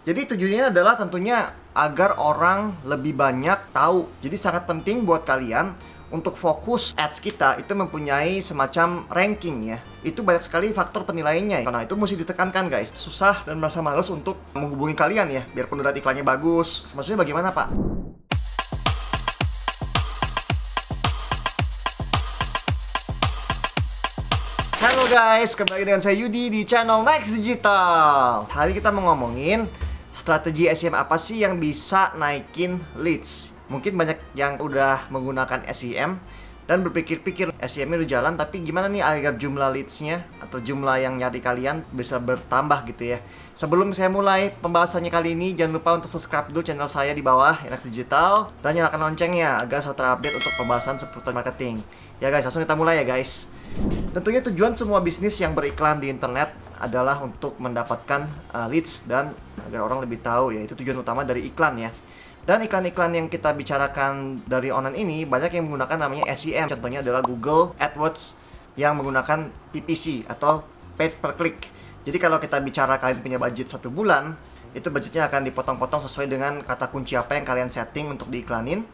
Jadi tujuannya adalah tentunya agar orang lebih banyak tahu. Jadi sangat penting buat kalian untuk fokus ads kita itu mempunyai semacam ranking ya. Itu banyak sekali faktor penilaiannya. Karena itu mesti ditekankan guys. Susah dan merasa males untuk menghubungi kalian ya. Biarpun udah iklannya bagus. Maksudnya bagaimana Pak? Halo guys, kembali dengan saya Yudi di channel Next Digital. Hari kita mau ngomongin strategi SEM apa sih yang bisa naikin leads. Mungkin banyak yang udah menggunakan SEM dan berpikir-pikir SEM-nya udah jalan, tapi gimana nih agar jumlah leads-nya atau jumlah yang nyari kalian bisa bertambah gitu ya. Sebelum saya mulai pembahasannya kali ini, jangan lupa untuk subscribe dulu channel saya di bawah Next Digital dan nyalakan loncengnya agar selalu terupdate untuk pembahasan seputar marketing. Ya guys, langsung kita mulai ya guys. Tentunya tujuan semua bisnis yang beriklan di internet adalah untuk mendapatkan leads dan agar orang lebih tahu ya. Itu tujuan utama dari iklan ya. Dan iklan-iklan yang kita bicarakan dari online ini banyak yang menggunakan namanya SEM. Contohnya adalah Google AdWords yang menggunakan PPC atau paid per click. Jadi kalau kita bicara kalian punya budget 1 bulan, itu budgetnya akan dipotong-potong sesuai dengan kata kunci apa yang kalian setting untuk diiklanin.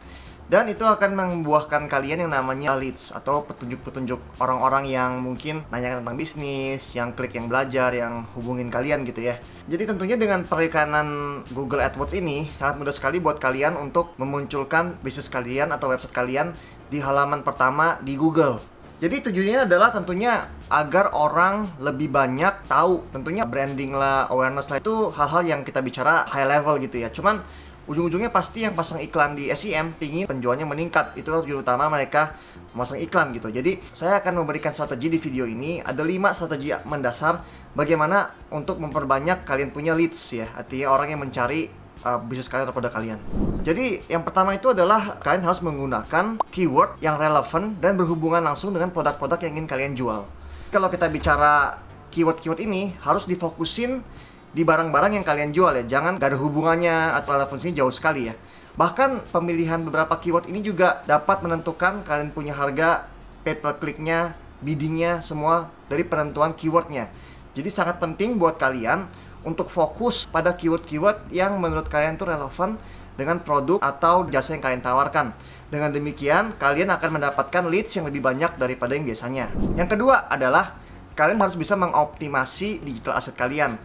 Dan itu akan membuahkan kalian yang namanya leads atau petunjuk-petunjuk orang-orang yang mungkin nanya tentang bisnis, yang klik, yang belajar, yang hubungin kalian gitu ya. Jadi tentunya dengan periklanan Google AdWords ini sangat mudah sekali buat kalian untuk memunculkan bisnis kalian atau website kalian di halaman pertama di Google. Jadi tujuannya adalah tentunya agar orang lebih banyak tahu. Tentunya branding lah, awareness lah, itu hal-hal yang kita bicara high level gitu ya. Cuman ujung-ujungnya pasti yang pasang iklan di SEM pingin penjualnya meningkat. Itu tujuan utama mereka memasang iklan gitu. Jadi saya akan memberikan strategi di video ini. Ada 5 strategi mendasar bagaimana untuk memperbanyak kalian punya leads ya. Artinya orang yang mencari bisnis kalian atau produk kalian. Jadi yang pertama itu adalah kalian harus menggunakan keyword yang relevan dan berhubungan langsung dengan produk-produk yang ingin kalian jual. Kalau kita bicara keyword-keyword ini harus difokusin di barang-barang yang kalian jual ya. Jangan gak ada hubungannya atau relevansinya jauh sekali ya. Bahkan pemilihan beberapa keyword ini juga dapat menentukan kalian punya harga, paid per click-nya, bidding-nya, semua dari penentuan keywordnya. Jadi sangat penting buat kalian untuk fokus pada keyword-keyword yang menurut kalian tuh relevan dengan produk atau jasa yang kalian tawarkan. Dengan demikian kalian akan mendapatkan leads yang lebih banyak daripada yang biasanya. Yang kedua adalah kalian harus bisa mengoptimasi digital asset kalian.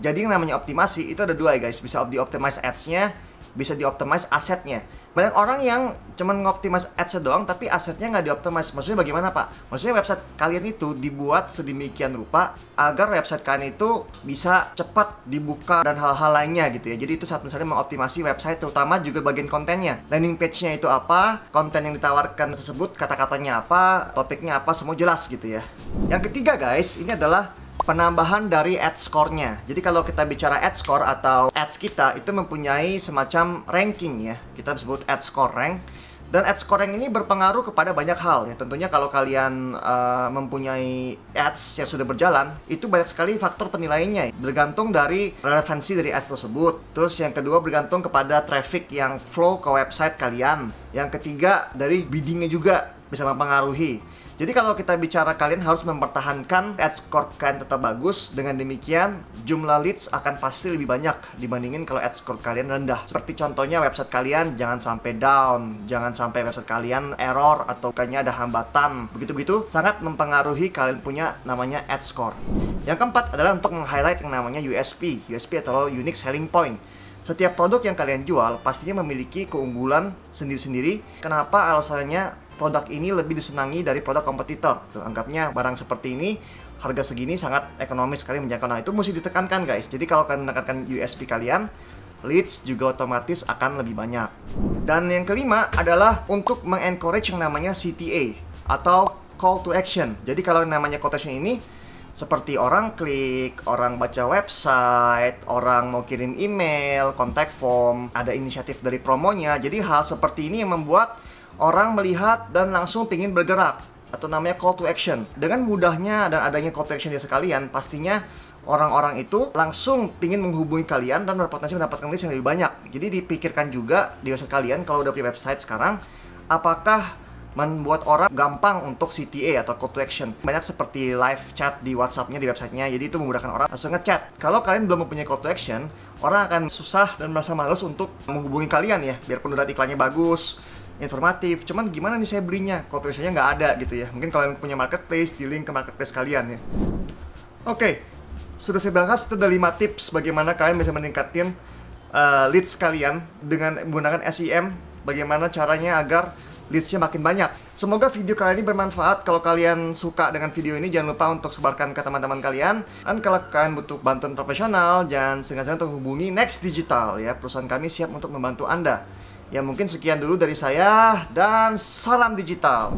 Jadi yang namanya optimasi itu ada 2 ya guys. Bisa di-optimize ads-nya, bisa di-optimize asetnya. Banyak orang yang cuma nge-optimize ads-nya doang, tapi asetnya nggak di-optimize. Maksudnya bagaimana Pak? Maksudnya website kalian itu dibuat sedemikian rupa agar website kalian itu bisa cepat dibuka dan hal-hal lainnya gitu ya. Jadi itu saat misalnya mengoptimasi website, terutama juga bagian kontennya. Landing page-nya itu apa, konten yang ditawarkan tersebut, kata-katanya apa, topiknya apa, semua jelas gitu ya. Yang ketiga guys, ini adalah penambahan dari ad score-nya. Jadi kalau kita bicara ad score atau ads kita itu mempunyai semacam ranking ya. Kita sebut ad score rank. Dan ad score rank ini berpengaruh kepada banyak hal ya. Tentunya kalau kalian mempunyai ads yang sudah berjalan, itu banyak sekali faktor penilaiannya. Bergantung dari relevansi dari ads tersebut. Terus yang kedua bergantung kepada traffic yang flow ke website kalian. Yang ketiga dari biddingnya juga bisa mempengaruhi. Jadi kalau kita bicara kalian harus mempertahankan ad score kalian tetap bagus. Dengan demikian jumlah leads akan pasti lebih banyak dibandingin kalau ad score kalian rendah. Seperti contohnya website kalian jangan sampai down, jangan sampai website kalian error atau kayaknya ada hambatan. Begitu-begitu sangat mempengaruhi kalian punya namanya ad score. Yang keempat adalah untuk meng-highlight yang namanya USP. USP atau Unique Selling Point. Setiap produk yang kalian jual pastinya memiliki keunggulan sendiri-sendiri. Kenapa alasannya produk ini lebih disenangi dari produk kompetitor? Tuh, anggapnya barang seperti ini harga segini sangat ekonomis sekali menjangkau. Nah itu mesti ditekankan guys. Jadi kalau kalian menekankan USP kalian, leads juga otomatis akan lebih banyak. Dan yang kelima adalah untuk mengencourage yang namanya CTA atau call to action. Jadi kalau yang namanya call to action ini seperti orang klik, orang baca website, orang mau kirim email, contact form, ada inisiatif dari promonya. Jadi hal seperti ini yang membuat orang melihat dan langsung pingin bergerak atau namanya call to action. Dengan mudahnya dan adanya call to action di sekalian, pastinya orang-orang itu langsung pingin menghubungi kalian dan berpotensi mendapatkan leads yang lebih banyak. Jadi dipikirkan juga di website kalian kalau udah punya website sekarang, apakah membuat orang gampang untuk CTA atau call to action. Banyak seperti live chat di WhatsApp-nya, di websitenya, jadi itu memudahkan orang langsung ngechat. Kalau kalian belum mempunyai call to action, orang akan susah dan merasa males untuk menghubungi kalian ya, biarpun udah iklannya bagus, informatif, cuman gimana nih saya belinya? Call to action-nya nggak ada gitu ya. Mungkin kalian punya marketplace, di link ke marketplace kalian ya. Oke, sudah saya bahas, itu ada 5 tips bagaimana kalian bisa meningkatin leads kalian dengan menggunakan SEM. Bagaimana caranya agar leads-nya makin banyak. Semoga video kali ini bermanfaat. Kalau kalian suka dengan video ini, jangan lupa untuk sebarkan ke teman-teman kalian. Dan kalau kalian butuh bantuan profesional, jangan segan-segan untuk hubungi Next Digital ya. Perusahaan kami siap untuk membantu Anda. Ya mungkin sekian dulu dari saya, dan salam digital.